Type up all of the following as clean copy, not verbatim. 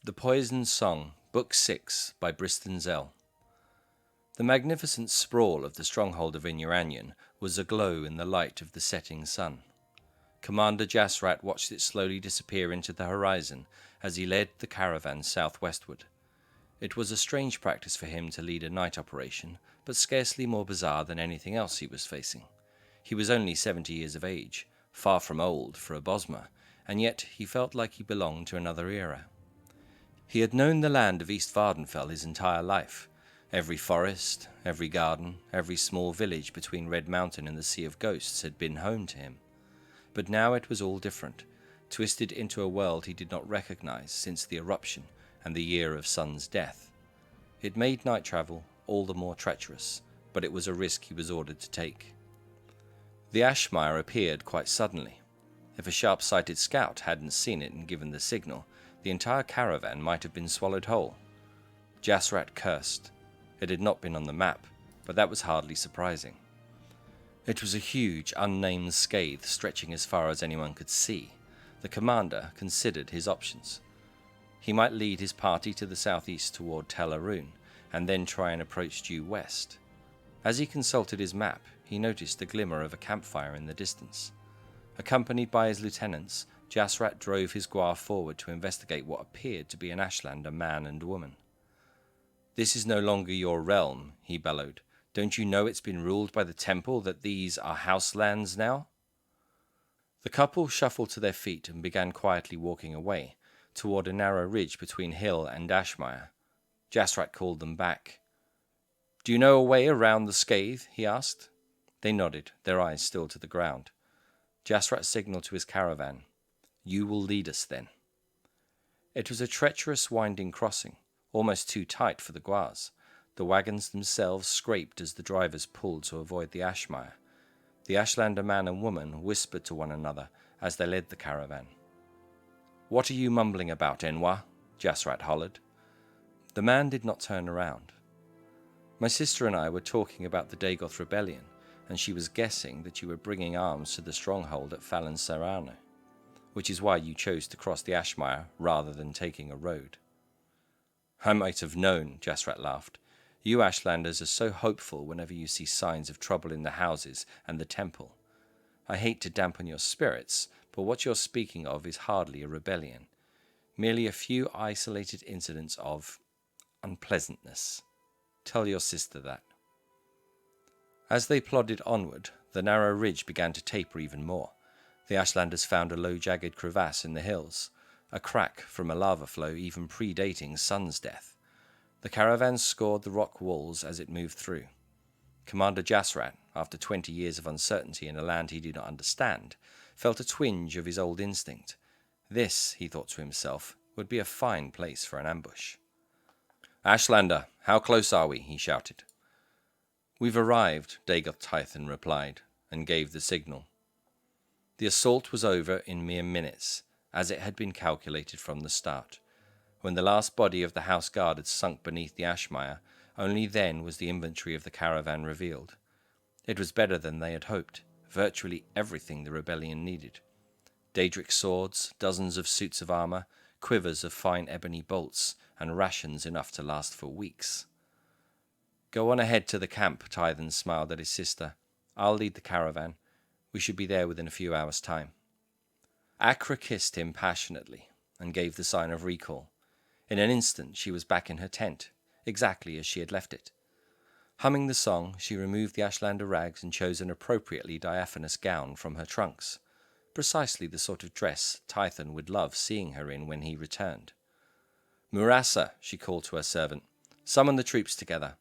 The Poisoned Song, Book 6, by Briston Zell. The magnificent sprawl of the stronghold of Inuranyan was aglow in the light of the setting sun. Commander Jasrat watched it slowly disappear into the horizon as he led the caravan southwestward. It was a strange practice for him to lead a night operation, but scarcely more bizarre than anything else he was facing. He was only 70 years of age, far from old for a Bosmer, and yet he felt like he belonged to another era. He had known the land of East Vardenfell his entire life. Every forest, every garden, every small village between Red Mountain and the Sea of Ghosts had been home to him. But now it was all different, twisted into a world he did not recognize since the eruption and the year of Sun's death. It made night travel all the more treacherous, but it was a risk he was ordered to take. The Ashmire appeared quite suddenly. If a sharp-sighted scout hadn't seen it and given the signal, the entire caravan might have been swallowed whole. Jasrat cursed. It had not been on the map, but that was hardly surprising. It was a huge, unnamed scathe stretching as far as anyone could see. The commander considered his options. He might lead his party to the southeast toward Tel Arun, and then try and approach due west. As he consulted his map, he noticed the glimmer of a campfire in the distance. Accompanied by his lieutenants, Jasrat drove his guar forward to investigate what appeared to be an Ashlander man and woman. "This is no longer your realm," he bellowed. "Don't you know it's been ruled by the temple, that these are house lands now?" The couple shuffled to their feet and began quietly walking away, toward a narrow ridge between hill and Ashmire. Jasrat called them back. "Do you know a way around the scathe?" he asked. They nodded, their eyes still to the ground. Jasrat signaled to his caravan. "You will lead us then." It was a treacherous winding crossing, almost too tight for the guars. The wagons themselves scraped as the drivers pulled to avoid the Ashmire. The Ashlander man and woman whispered to one another as they led the caravan. "What are you mumbling about, Enwa?" Jasrat hollered. The man did not turn around. "My sister and I were talking about the Dagoth rebellion, and she was guessing that you were bringing arms to the stronghold at Falan Serrano, which is why you chose to cross the Ashmire rather than taking a road." "I might have known," Jasrat laughed. "You Ashlanders are so hopeful whenever you see signs of trouble in the houses and the temple. I hate to dampen your spirits, but what you're speaking of is hardly a rebellion. Merely a few isolated incidents of unpleasantness. Tell your sister that." As they plodded onward, the narrow ridge began to taper even more. The Ashlanders found a low jagged crevasse in the hills, a crack from a lava flow even predating Sun's death. The caravan scored the rock walls as it moved through. Commander Jasrat, after 20 years of uncertainty in a land he did not understand, felt a twinge of his old instinct. This, he thought to himself, would be a fine place for an ambush. "Ashlander, how close are we?" he shouted. "We've arrived," Dagoth Tython replied, and gave the signal. The assault was over in mere minutes, as it had been calculated from the start. When the last body of the house guard had sunk beneath the Ashmire, only then was the inventory of the caravan revealed. It was better than they had hoped, virtually everything the rebellion needed. Daedric swords, dozens of suits of armor, quivers of fine ebony bolts, and rations enough to last for weeks. "Go on ahead to the camp," Tython smiled at his sister. "I'll lead the caravan. We should be there within a few hours' time." Akra kissed him passionately and gave the sign of recall. In an instant she was back in her tent, exactly as she had left it. Humming the song, she removed the Ashlander rags and chose an appropriately diaphanous gown from her trunks, precisely the sort of dress Tython would love seeing her in when he returned. "Murasa," she called to her servant, "summon the troops together.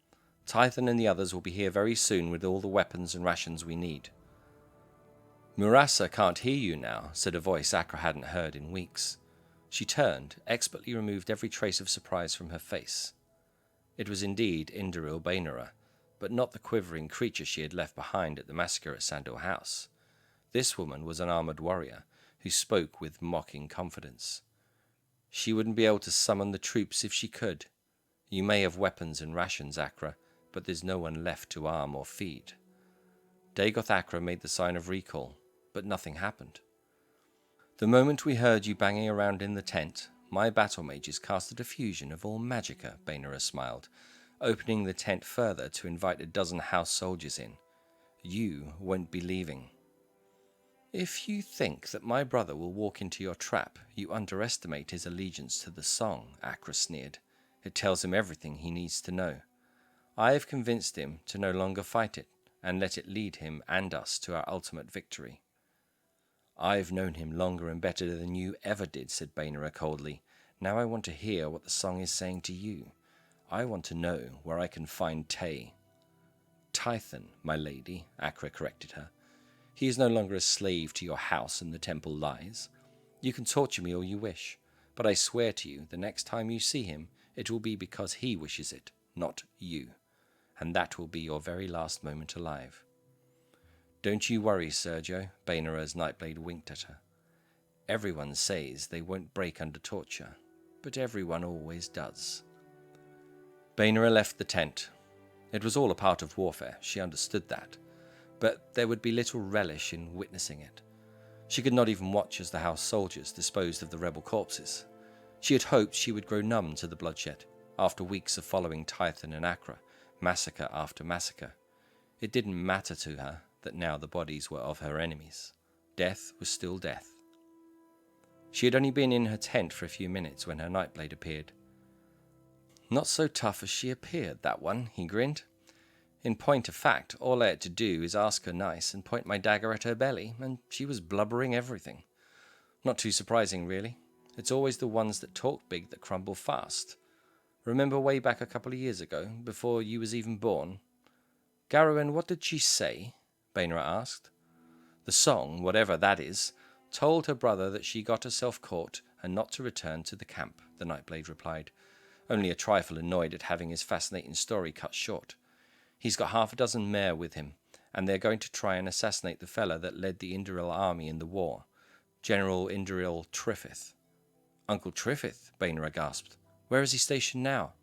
Tython and the others will be here very soon with all the weapons and rations we need." "Murasa can't hear you now," said a voice Akra hadn't heard in weeks. She turned, expertly removed every trace of surprise from her face. It was indeed Indaril Bainara, but not the quivering creature she had left behind at the massacre at Sandal House. This woman was an armoured warrior, who spoke with mocking confidence. "She wouldn't be able to summon the troops if she could. You may have weapons and rations, Akra, but there's no one left to arm or feed." Dagoth Akra made the sign of recall, but nothing happened. "The moment we heard you banging around in the tent, My battle mages cast a diffusion of all magicka, Bainera smiled, opening the tent further to invite a dozen house soldiers in. You won't be leaving. If you think that my brother will walk into your trap, you underestimate his allegiance to the song, Acra sneered. It tells him everything he needs to know. I have convinced him to no longer fight it, and let it lead him and us to our ultimate victory. I've known him longer and better than you ever did, said Bainera coldly. Now I want to hear what the song is saying to you. I want to know where I can find Tay. Tython, my lady, Acra corrected her. He is no longer a slave to your house and the temple lies. You can torture me all you wish, but I swear to you the next time you see him, it will be because he wishes it, not you, and that will be your very last moment alive. Don't you worry, Sergio, Bainera's Nightblade winked at her. Everyone says they won't break under torture, but everyone always does. Bainera left the tent. It was all a part of warfare, she understood that, but there would be little relish in witnessing it. She could not even watch as the house soldiers disposed of the rebel corpses. She had hoped she would grow numb to the bloodshed, after weeks of following Tython and Acra, massacre after massacre. It didn't matter to her that now the bodies were of her enemies. Death was still death. She had only been in her tent for a few minutes when her Nightblade appeared. Not so tough as she appeared, that one, he grinned. In point of fact, all I had to do is ask her nice and point my dagger at her belly, and she was blubbering everything. Not too surprising, really. It's always the ones that talk big that crumble fast. Remember way back a couple of years ago, before you was even born? Garowen, what did she say? Bainera asked. The song, whatever that is, told her brother that she got herself caught and not to return to the camp, the Nightblade replied, only a trifle annoyed at having his fascinating story cut short. He's got 6 mare with him, and they're going to try and assassinate the fella that led the Indoril army in the war, General Indoril Triffith. Uncle Triffith, Bainera gasped. Where is he stationed now?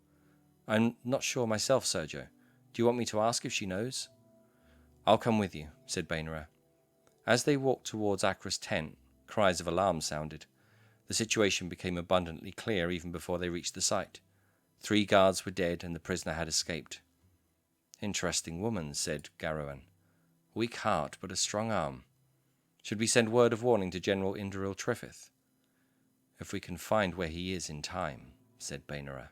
I'm not sure myself, Sergio. Do you want me to ask if she knows? I'll come with you, said Bainera. As they walked towards Acra's tent, cries of alarm sounded. The situation became abundantly clear even before they reached the site. 3 guards were dead and the prisoner had escaped. Interesting woman, said Garowen. Weak heart, but a strong arm. Should we send word of warning to General Indoril Triffith? If we can find where he is in time, said Bainera.